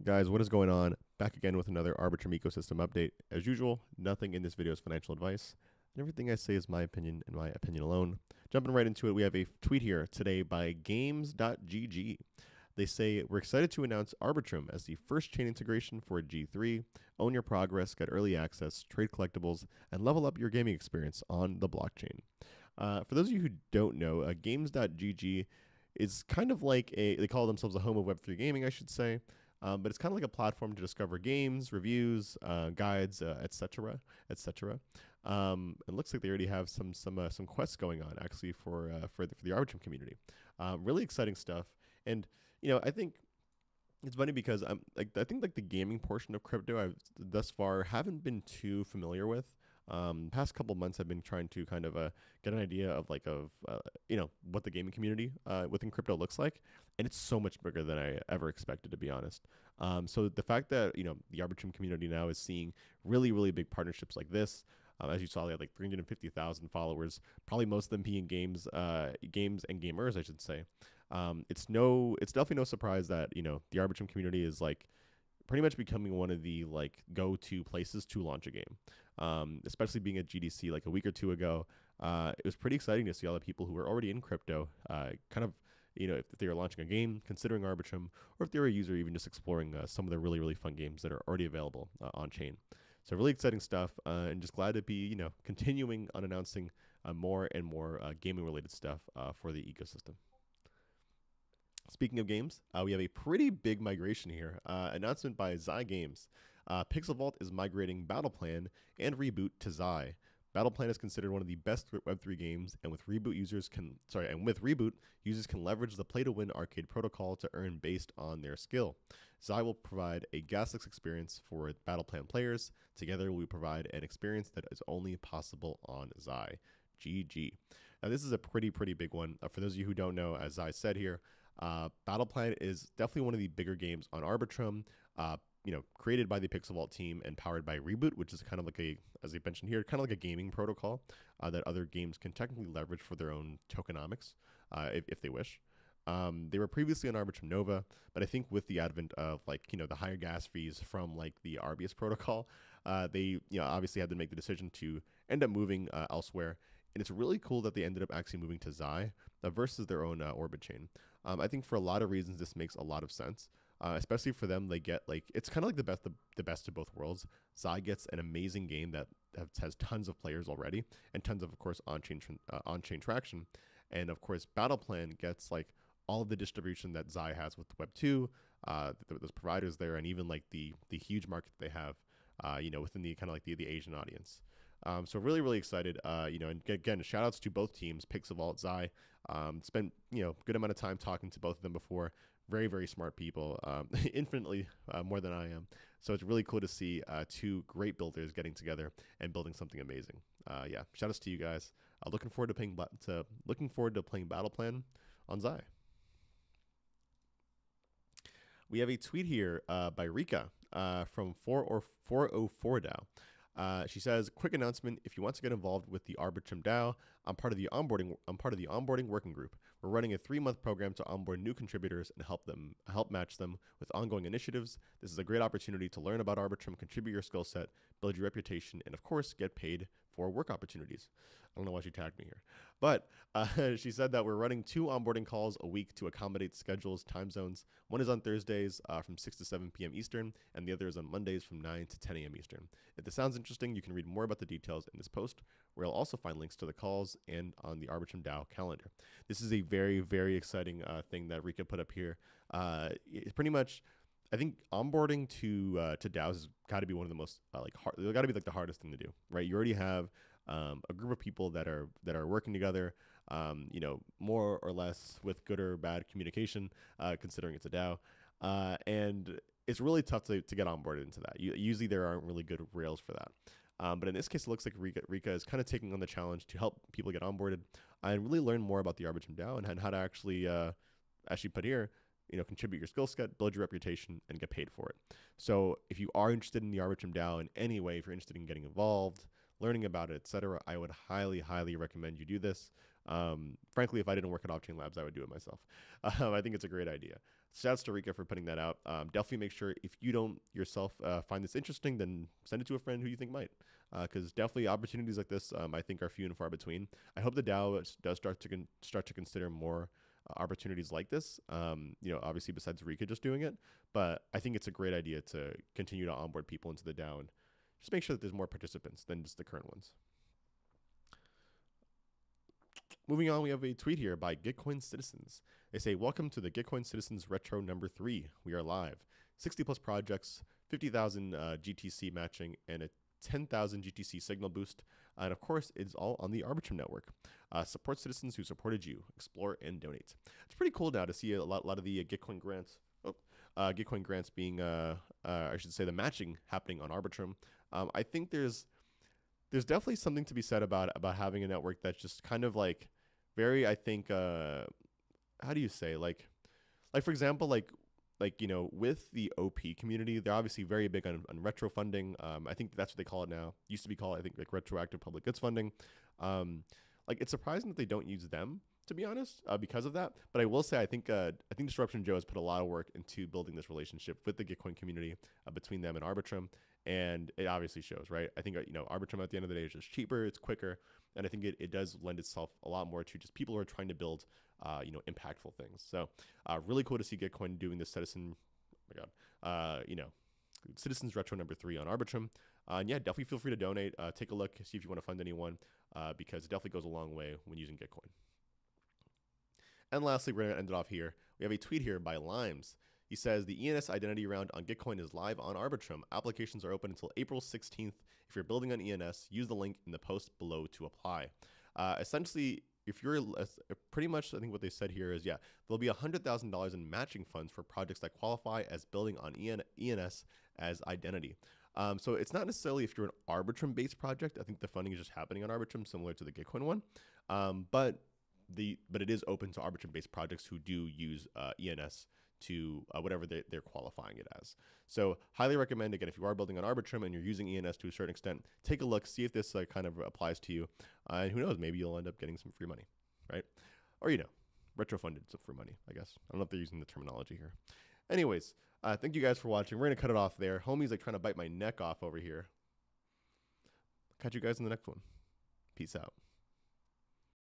Guys, what is going on? Back again with another Arbitrum ecosystem update. As usual, nothing in this video is financial advice, and everything I say is my opinion and my opinion alone. Jumping right into it, we have a tweet here today by games.gg. They say, we're excited to announce Arbitrum as the first chain integration for G3. Own your progress, get early access, trade collectibles, and level up your gaming experience on the blockchain. For those of you who don't know, games.gg is kind of like they call themselves a home of Web3 gaming, I should say. But it's kind of like a platform to discover games, reviews, guides, etc., etc. It looks like they already have some quests going on actually for the Arbitrum community. Really exciting stuff. And I think it's funny because I think the gaming portion of crypto I've thus far haven't been too familiar with. Past couple months I've been trying to kind of get an idea of what the gaming community within crypto looks like, and it's so much bigger than I ever expected, to be honest. So the fact that the Arbitrum community now is seeing really big partnerships like this, as you saw, they had like 350,000 followers, probably most of them being games and gamers, I should say. It's definitely no surprise that the Arbitrum community is like pretty much becoming one of the go-to places to launch a game. Especially being at GDC like a week or two ago, it was pretty exciting to see all the people who were already in crypto, if they were launching a game, considering Arbitrum, or if they were a user, even just exploring some of the really fun games that are already available on chain. So really exciting stuff, and just glad to be continuing on announcing more and more gaming-related stuff for the ecosystem. Speaking of games, we have a pretty big migration here. Announcement by Zai Games. Pixel Vault is migrating BattlePlan and Reboot to Zai. BattlePlan is considered one of the best Web3 games, and with Reboot users can leverage the play-to-win arcade protocol to earn based on their skill. Zai will provide a gasless experience for BattlePlan players. Together, we provide an experience that is only possible on Zai. GG. Now, this is a pretty big one. For those of you who don't know, as Zai said here, BattlePlan is definitely one of the bigger games on Arbitrum, created by the Pixel Vault team and powered by Reboot, which is kind of like as I mentioned here, kind of like a gaming protocol that other games can technically leverage for their own tokenomics if they wish. They were previously on Arbitrum Nova, but I think with the advent of the higher gas fees from the Arbius protocol, they obviously had to make the decision to end up moving elsewhere. And it's really cool that they ended up actually moving to Zai versus their own Orbit chain. I think for a lot of reasons this makes a lot of sense, especially for them. They get it's kind of like the best of both worlds. Zai gets an amazing game that has tons of players already and tons of course on-chain traction, and of course BattlePlan gets all of the distribution that Zai has with Web2, those providers there, and even the huge market they have, within the kind of the Asian audience. So really excited, and again, shout outs to both teams, Pixel Vault, Zai. Spent, good amount of time talking to both of them before. Very smart people, infinitely more than I am. So it's really cool to see two great builders getting together and building something amazing. Yeah, shout outs to you guys. Looking forward to playing BattlePlan on Zai. We have a tweet here by Rika from 404DAO. She says, "Quick announcement: if you want to get involved with the ArbitrumDAO, I'm part of the onboarding working group. We're running a 3-month program to onboard new contributors and help match them with ongoing initiatives. This is a great opportunity to learn about Arbitrum, contribute your skill set, build your reputation, and of course get paid for work opportunities." I don't know why she tagged me here, but she said that we're running 2 onboarding calls a week to accommodate schedules, time zones. One is on Thursdays from 6 to 7 p.m. Eastern, and the other is on Mondays from 9 to 10 a.m. Eastern. If this sounds interesting, you can read more about the details in this post, where you'll also find links to the calls and on the ArbitrumDAO calendar. This is a very exciting thing that Rika put up here. It's pretty much, I think onboarding to DAOs has got to be one of the most they've got to be the hardest thing to do, right? You already have a group of people that are working together, more or less with good or bad communication, considering it's a DAO, and it's really tough to get onboarded into that. Usually there aren't really good rails for that. But in this case, it looks like Rika is kind of taking on the challenge to help people get onboarded and really learn more about the ArbitrumDAO and how to actually put here, contribute your skill set, build your reputation, and get paid for it. So if you are interested in the ArbitrumDAO in any way, if you're interested in getting involved, learning about it, etc., I would highly recommend you do this. Frankly, if I didn't work at Offchain Labs, I would do it myself. I think it's a great idea. Shouts to Rika for putting that out. Definitely make sure if you don't yourself find this interesting, then send it to a friend who you think might. Because definitely opportunities like this, I think, are few and far between. I hope the DAO does start to consider more opportunities like this. Obviously besides Rika just doing it, but I think it's a great idea to continue to onboard people into the DAO and just make sure that there's more participants than just the current ones. Moving on, we have a tweet here by Gitcoin Citizens. They say, welcome to the Gitcoin Citizens Retro number 3. We are live. 60 plus projects, 50,000 GTC matching, and a 10,000 GTC signal boost. And of course, it's all on the Arbitrum network. Support citizens who supported you. Explore and donate. It's pretty cool now to see a lot of the Gitcoin grants. Gitcoin grants being, I should say, the matching happening on Arbitrum. I think there's definitely something to be said about having a network that's just kind of like very, I think, how do you say, like for example, with the OP community, they're obviously very big on retro funding. I think that's what they call it now. Used to be called, I think, like retroactive public goods funding. It's surprising that they don't use them, to be honest, because of that. But I will say, I think Disruption Joe has put a lot of work into building this relationship with the Gitcoin community between them and Arbitrum, and it obviously shows, right? I think Arbitrum at the end of the day is just cheaper, it's quicker, and I think it does lend itself a lot more to just people who are trying to build impactful things. So really cool to see Gitcoin doing this Citizens Retro number 3 on Arbitrum. And yeah, definitely feel free to donate. Take a look, see if you want to fund anyone, because it definitely goes a long way when using Gitcoin. And lastly, we're going to end it off here. We have a tweet here by Limes. He says, the ENS identity round on Gitcoin is live on Arbitrum. Applications are open until April 16th. If you're building on ENS, use the link in the post below to apply. Essentially, if you're pretty much, I think what they said here is, yeah, there'll be $100,000 in matching funds for projects that qualify as building on ENS as identity. So it's not necessarily if you're an Arbitrum-based project. I think the funding is just happening on Arbitrum, similar to the Gitcoin one. But it is open to Arbitrum-based projects who do use ENS to whatever they're qualifying it as. So highly recommend, again, if you are building on Arbitrum and you're using ENS to a certain extent, take a look, see if this kind of applies to you. And who knows, maybe you'll end up getting some free money, right? Or, retro-funded some free money, I guess. I don't know if they're using the terminology here. Anyways, thank you guys for watching. We're going to cut it off there. Homie's like trying to bite my neck off over here. Catch you guys in the next one. Peace out.